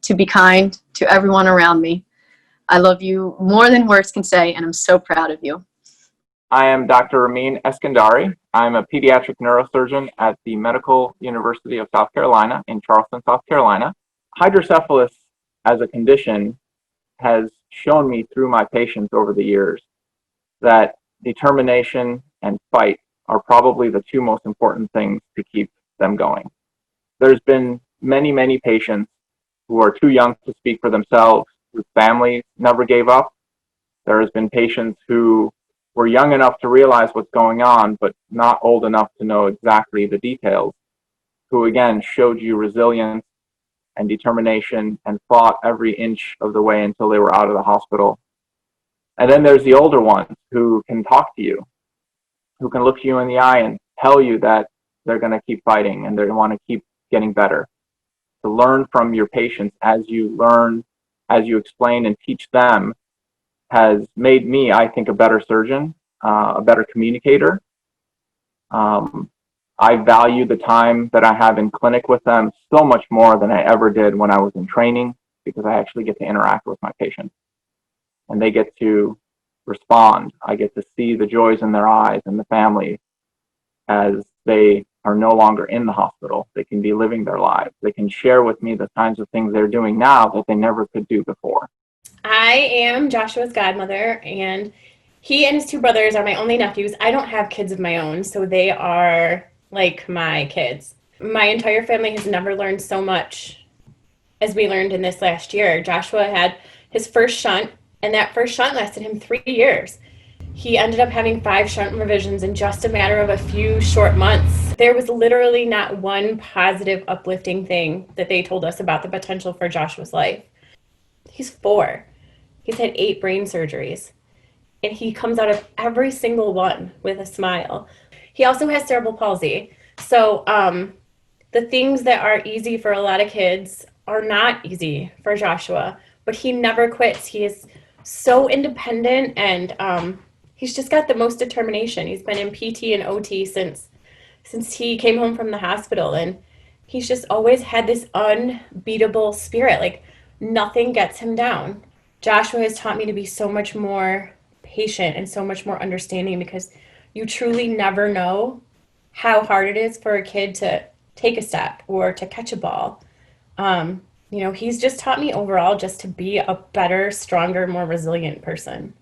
to be kind to everyone around me. I love you more than words can say, and I'm so proud of you. I am Dr. Ramin Eskandari. I'm a pediatric neurosurgeon at the Medical University of South Carolina in Charleston, South Carolina. Hydrocephalus as a condition has shown me through my patients over the years that determination and fight are probably the 2 most important things to keep them going. There's been many, many patients who are too young to speak for themselves, whose families never gave up. There has been patients who were young enough to realize what's going on, but not old enough to know exactly the details, who again showed you resilience and determination and fought every inch of the way until they were out of the hospital. And then there's the older ones who can talk to you, who can look you in the eye and tell you that they're going to keep fighting and they want to keep getting better. To learn from your patients as you learn, as you explain and teach them, has made me, I think, a better surgeon, a better communicator. I value the time that I have in clinic with them so much more than I ever did when I was in training, because I actually get to interact with my patients and they get to respond. I get to see the joys in their eyes and the family as they are no longer in the hospital. They can be living their lives. They can share with me the kinds of things they're doing now that they never could do before. I am Joshua's godmother, and He and his two brothers are my only nephews. I don't have kids of my own, so they are like my kids. My entire family has never learned so much as we learned in this last year. Joshua had his first shunt, and that first shunt lasted him 3 years. He ended up having 5 shunt revisions in just a matter of a few short months. There was literally not one positive, uplifting thing that they told us about the potential for Joshua's life. He's 4. He's had 8 brain surgeries, and he comes out of every single one with a smile. He also has cerebral palsy. So the things that are easy for a lot of kids are not easy for Joshua, but he never quits. He is so independent, and he's just got the most determination. He's been in PT and OT since he came home from the hospital, and he's just always had this unbeatable spirit. Like, nothing gets him down. Joshua has taught me to be so much more patient and so much more understanding, because you truly never know how hard it is for a kid to take a step or to catch a ball. He's just taught me overall just to be a better, stronger, more resilient person.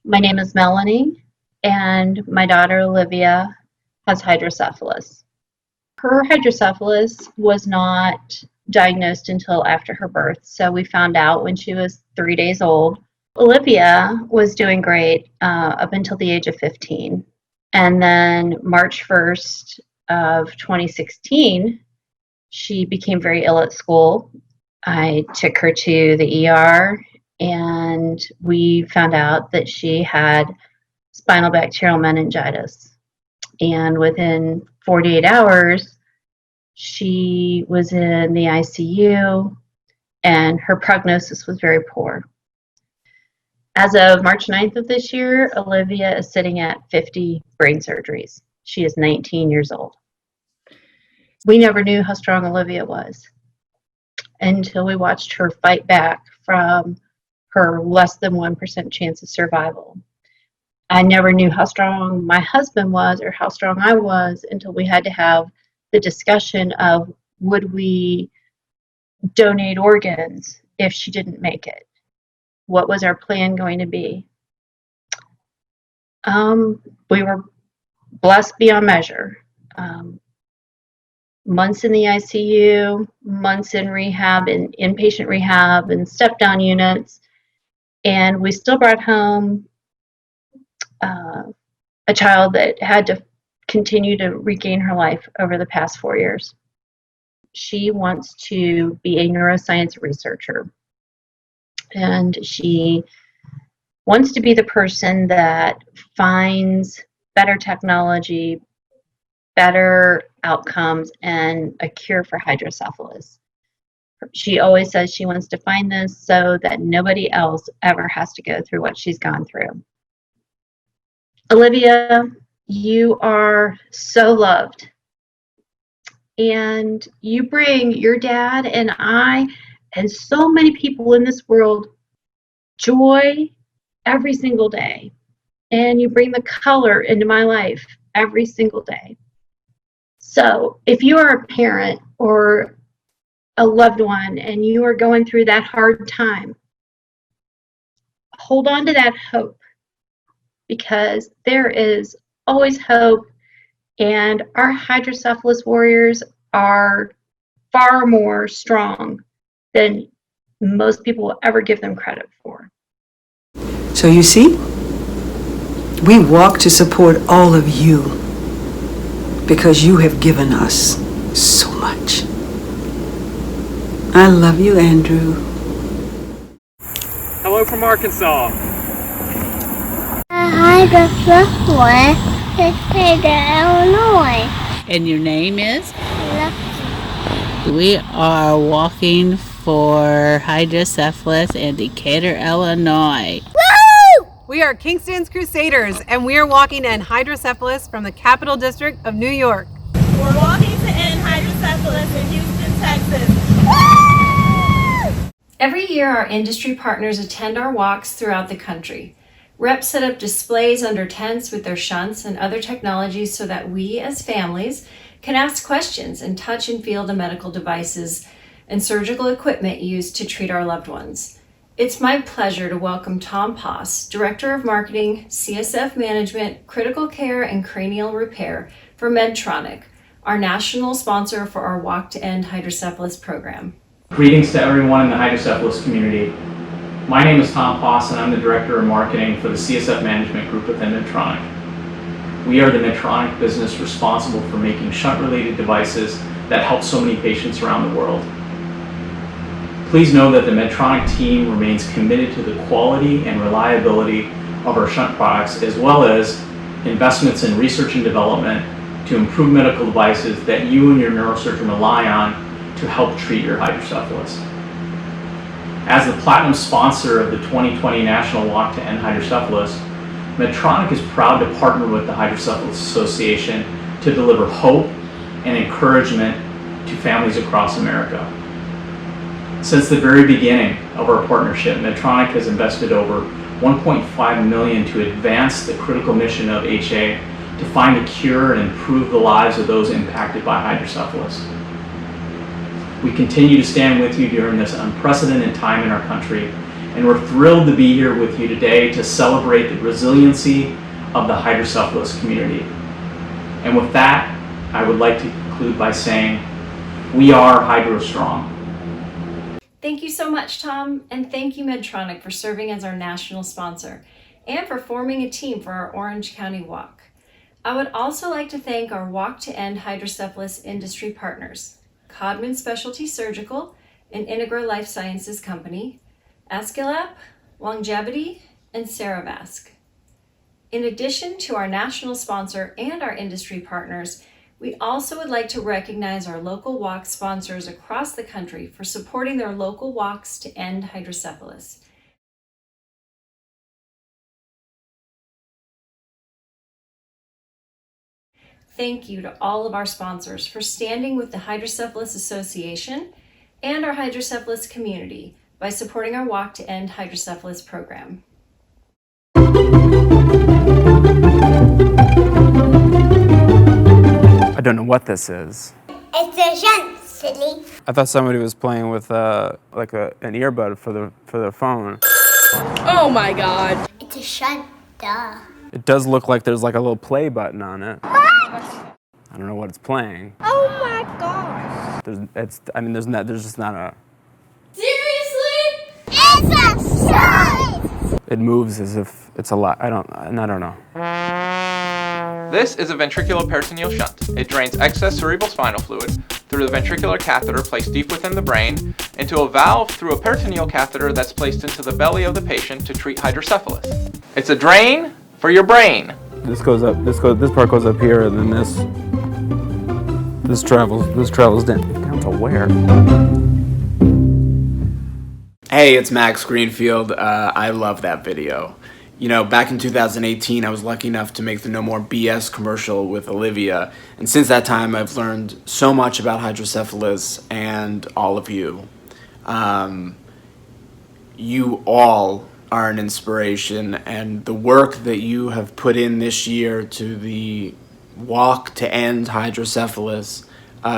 My name is Melanie, and my daughter Olivia has hydrocephalus. Her hydrocephalus was not diagnosed until after her birth, so we found out when she was 3 days old. Olivia was doing great up until the age of 15, and then March 1st of 2016, she became very ill at school. I took her to the ER, and we found out that she had spinal bacterial meningitis. And within 48 hours, she was in the ICU, and her prognosis was very poor. As of March 9th of this year, Olivia is sitting at 50 brain surgeries. She is 19 years old. We never knew how strong Olivia was until we watched her fight back from her less than 1% chance of survival. I never knew how strong my husband was or how strong I was until we had to have the discussion of, would we donate organs if she didn't make it? What was our plan going to be? We were blessed beyond measure. Months in the ICU, months in rehab, in inpatient rehab and step-down units, and we still brought home a child that had to continue to regain her life over the past 4 years. She wants to be a neuroscience researcher, and she wants to be the person that finds better technology, better outcomes, and a cure for hydrocephalus. She always says she wants to find this so that nobody else ever has to go through what she's gone through. Olivia, you are so loved, and you bring your dad and I and so many people in this world joy every single day, and you bring the color into my life every single day. So if you are a parent or a loved one and you are going through that hard time, hold on to that hope, because there is always hope, and our hydrocephalus warriors are far more strong than most people will ever give them credit for. So you see, we walk to support all of you because you have given us so much. I love you, Andrew. Hello from Arkansas. Hydrocephalus is in Illinois. And your name is? We are walking for hydrocephalus in Decatur, Illinois. Woo! We are Kingston's Crusaders, and we are walking to end hydrocephalus from the Capital District of New York. We're walking to end hydrocephalus in Houston, Texas. Every year, our industry partners attend our walks throughout the country. Reps set up displays under tents with their shunts and other technologies so that we, as families, can ask questions and touch and feel the medical devices and surgical equipment used to treat our loved ones. It's my pleasure to welcome Tom Poss, Director of Marketing, CSF Management, Critical Care, and Cranial Repair for Medtronic, our national sponsor for our Walk to End Hydrocephalus program. Greetings to everyone in the hydrocephalus community. My name is Tom Poss, and I'm the Director of Marketing for the CSF Management Group within Medtronic. We are the Medtronic business responsible for making shunt-related devices that help so many patients around the world. Please know that the Medtronic team remains committed to the quality and reliability of our shunt products, as well as investments in research and development to improve medical devices that you and your neurosurgeon rely on to help treat your hydrocephalus. As the platinum sponsor of the 2020 National Walk to End Hydrocephalus, Medtronic is proud to partner with the Hydrocephalus Association to deliver hope and encouragement to families across America. Since the very beginning of our partnership, Medtronic has invested over $1.5 million to advance the critical mission of HA to find a cure and improve the lives of those impacted by hydrocephalus. We continue to stand with you during this unprecedented time in our country, and we're thrilled to be here with you today to celebrate the resiliency of the hydrocephalus community. And with that, I would like to conclude by saying, we are HydroStrong. Thank you so much, Tom, and thank you, Medtronic, for serving as our national sponsor and for forming a team for our Orange County Walk. I would also like to thank our Walk to End Hydrocephalus industry partners, Codman Specialty Surgical, an Integra Life Sciences company, Aesculap, Longevity, and Ceravasc. In addition to our national sponsor and our industry partners, we also would like to recognize our local walk sponsors across the country for supporting their local walks to end hydrocephalus. Thank you to all of our sponsors for standing with the Hydrocephalus Association and our hydrocephalus community by supporting our Walk to End Hydrocephalus program. I don't know what this is. It's a shunt, silly. I thought somebody was playing with an earbud for their phone. Oh my god. It's a shunt, duh. It does look like there's like a little play button on it. What? I don't know what it's playing. Oh my gosh. There's just not a. Seriously? It's a shunt! It moves as if it's a lot. I don't know. This is a ventricular peritoneal shunt. It drains excess cerebral spinal fluid through the ventricular catheter placed deep within the brain into a valve through a peritoneal catheter that's placed into the belly of the patient to treat hydrocephalus. It's a drain for your brain. This goes up. This part goes up here, and then this travels down to where? Hey, it's Max Greenfield. I love that video. You know, back in 2018, I was lucky enough to make the No More BS commercial with Olivia. And since that time, I've learned so much about hydrocephalus and all of you. You all are an inspiration, and the work that you have put in this year to the Walk to End Hydrocephalus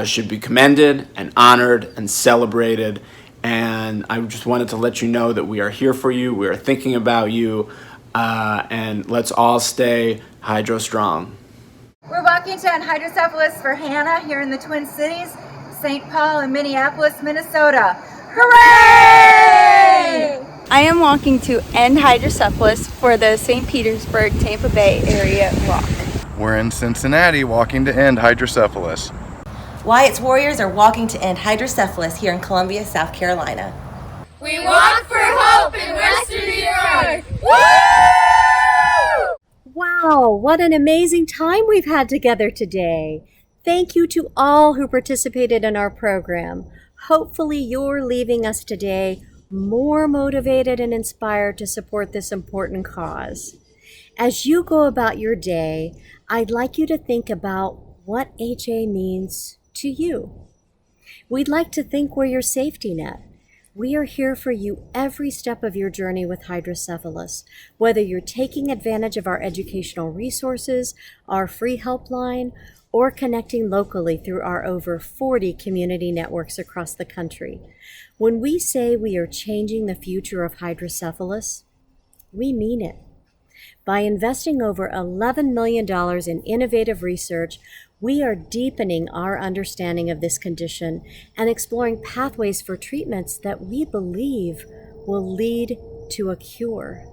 should be commended and honored and celebrated. And I just wanted to let you know that we are here for you. We are thinking about you. And let's all stay HydroStrong. We're walking to end hydrocephalus for Hannah here in the Twin Cities, St. Paul, and Minneapolis, Minnesota. Hooray! I am walking to end hydrocephalus for the St. Petersburg, Tampa Bay area walk. We're in Cincinnati walking to end hydrocephalus. Wyatt's Warriors are walking to end hydrocephalus here in Columbia, South Carolina. We walk for hope in Western New York. Woo! Wow, what an amazing time we've had together today. Thank you to all who participated in our program. Hopefully you're leaving us today more motivated and inspired to support this important cause. As you go about your day, I'd like you to think about what HA means to you. We'd like to think we're your safety net. We are here for you every step of your journey with hydrocephalus, whether you're taking advantage of our educational resources, our free helpline, or connecting locally through our over 40 community networks across the country. When we say we are changing the future of hydrocephalus, we mean it. By investing over $11 million in innovative research, we are deepening our understanding of this condition and exploring pathways for treatments that we believe will lead to a cure.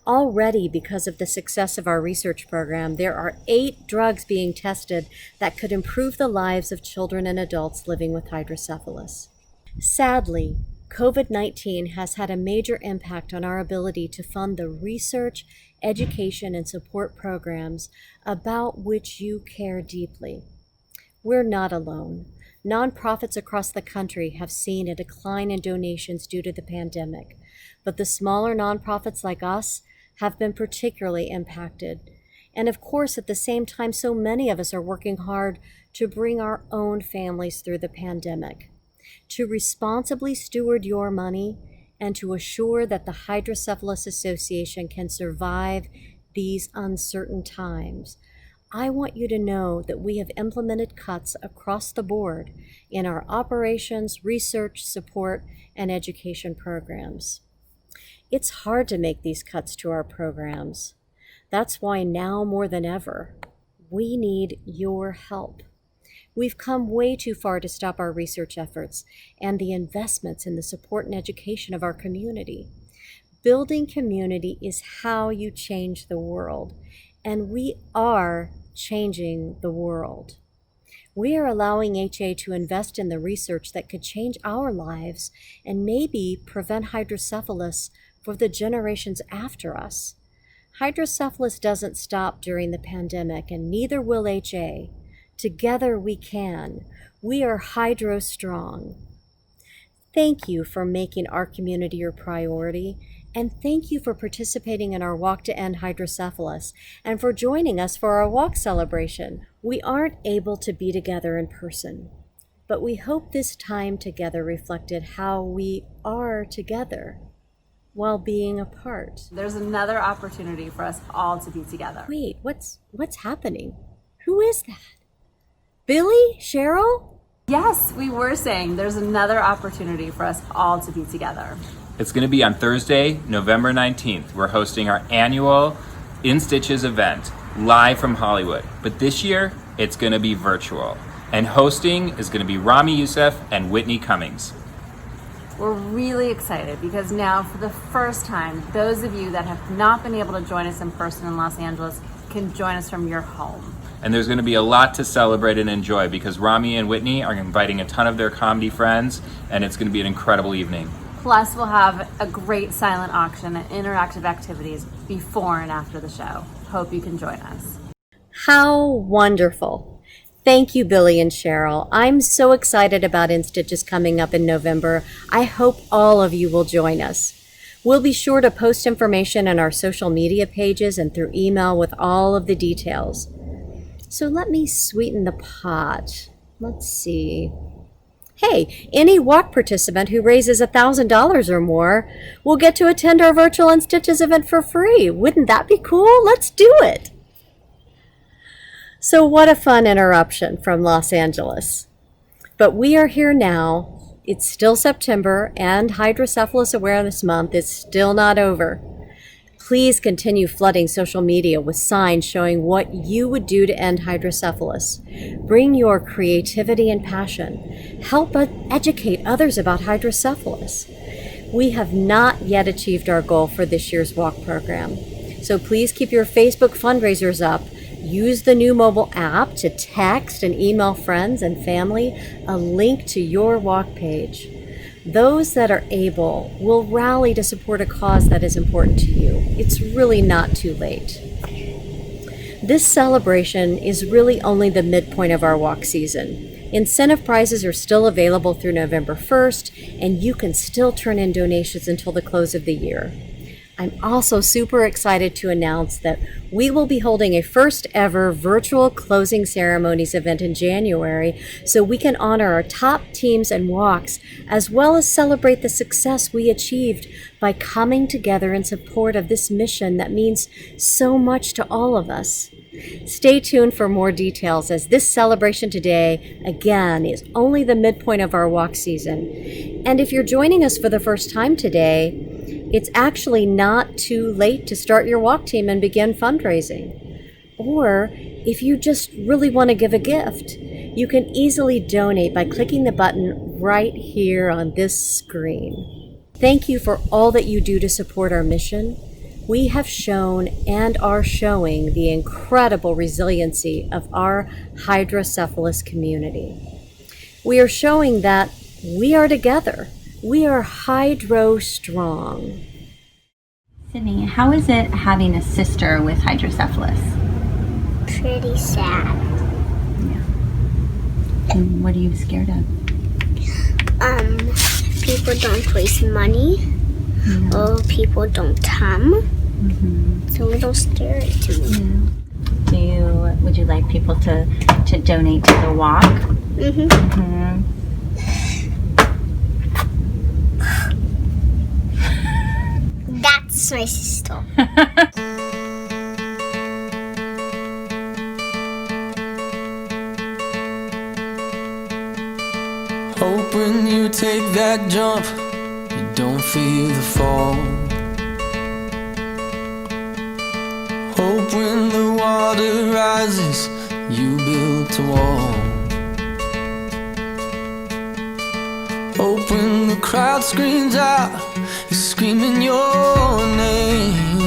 Already, because of the success of our research program, there are 8 drugs being tested that could improve the lives of children and adults living with hydrocephalus. Sadly, COVID-19 has had a major impact on our ability to fund the research, education, and support programs about which you care deeply. We're not alone. Nonprofits across the country have seen a decline in donations due to the pandemic, but the smaller nonprofits like us have been particularly impacted. And of course, at the same time, so many of us are working hard to bring our own families through the pandemic. To responsibly steward your money and to assure that the Hydrocephalus Association can survive these uncertain times, I want you to know that we have implemented cuts across the board in our operations, research, support, and education programs. It's hard to make these cuts to our programs. That's why now more than ever, we need your help. We've come way too far to stop our research efforts and the investments in the support and education of our community. Building community is how you change the world, and we are changing the world. We are allowing HA to invest in the research that could change our lives and maybe prevent hydrocephalus for the generations after us. Hydrocephalus doesn't stop during the pandemic, and neither will HA. Together we can. We are Hydro Strong. Thank you for making our community your priority, and thank you for participating in our Walk to End Hydrocephalus and for joining us for our walk celebration. We aren't able to be together in person, but we hope this time together reflected how we are together while being apart. There's another opportunity for us all to be together. Wait, what's happening? Who is that? Billy? Cheryl? Yes, we were saying there's another opportunity for us all to be together. It's going to be on Thursday, November 19th. We're hosting our annual In Stitches event live from Hollywood. But this year, it's going to be virtual. And hosting is going to be Rami Youssef and Whitney Cummings. We're really excited because now, for the first time, those of you that have not been able to join us in person in Los Angeles can join us from your home. And there's going to be a lot to celebrate and enjoy because Rami and Whitney are inviting a ton of their comedy friends, and it's going to be an incredible evening. Plus, we'll have a great silent auction and interactive activities before and after the show. Hope you can join us. How wonderful. Thank you, Billy and Cheryl. I'm so excited about In Stitches coming up in November. I hope all of you will join us. We'll be sure to post information on our social media pages and through email with all of the details. So let me sweeten the pot. Let's see. Hey, any walk participant who raises $1,000 or more will get to attend our virtual In Stitches event for free. Wouldn't that be cool? Let's do it. So what a fun interruption from Los Angeles. But we are here now. It's still September, and Hydrocephalus Awareness Month is still not over. Please continue flooding social media with signs showing what you would do to end hydrocephalus. Bring your creativity and passion. Help educate others about hydrocephalus. We have not yet achieved our goal for this year's walk program. So please keep your Facebook fundraisers up. Use the new mobile app to text and email friends and family a link to your walk page. Those that are able will rally to support a cause that is important to you. It's really not too late. This celebration is really only the midpoint of our walk season. Incentive prizes are still available through November 1st, and you can still turn in donations until the close of the year. I'm also super excited to announce that we will be holding a first ever virtual closing ceremonies event in January so we can honor our top teams and walks as well as celebrate the success we achieved by coming together in support of this mission that means so much to all of us. Stay tuned for more details as this celebration today, again, is only the midpoint of our walk season. And if you're joining us for the first time today, it's actually not too late to start your walk team and begin fundraising. Or if you just really want to give a gift, you can easily donate by clicking the button right here on this screen. Thank you for all that you do to support our mission. We have shown and are showing the incredible resiliency of our hydrocephalus community. We are showing that we are together. We are hydro strong. Sydney, how is it having a sister with hydrocephalus? Pretty sad. And what are you scared of? People don't waste money. Or people don't come. It's a little scary to me. Would you like people to donate to the walk? That's my sister. Hope when you take that jump, you don't feel the fall. Hope when the water rises, you built a wall. Hope when the crowd screams out, you're screaming your name.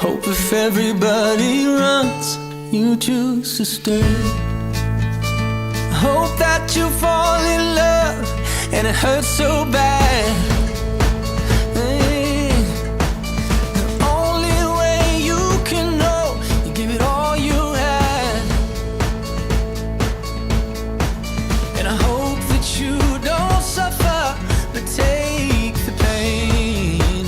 Hope if everybody runs, you choose to stay. Hope that you fall in love and it hurts so bad. The only way you can know, you give it all you had. And I hope that you don't suffer, but take the pain.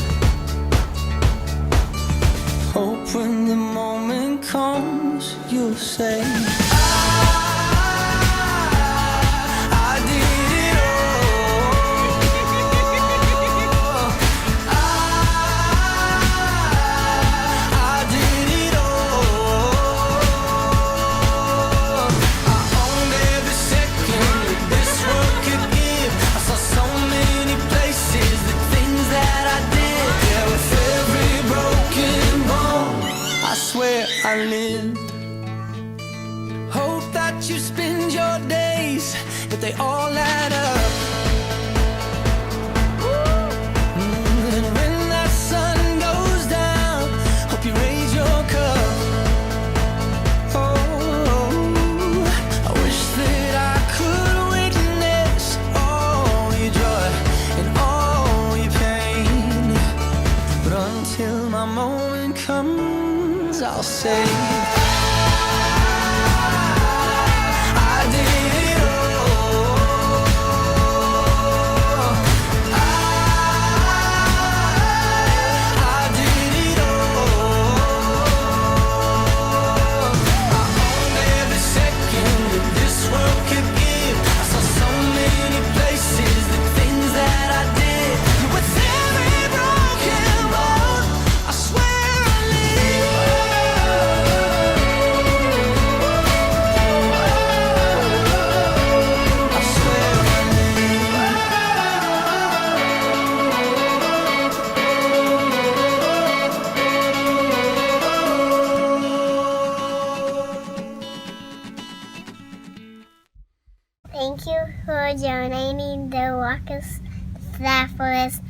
Hope when the moment comes, you'll say, I lived. Hope that you spend your days, but they all add up. And when that sun goes down, hope you raise your cup. Oh, I wish that I could witness all your joy and all your pain. But until my moment comes, I'll say Thank you for donating the Hydrocephalus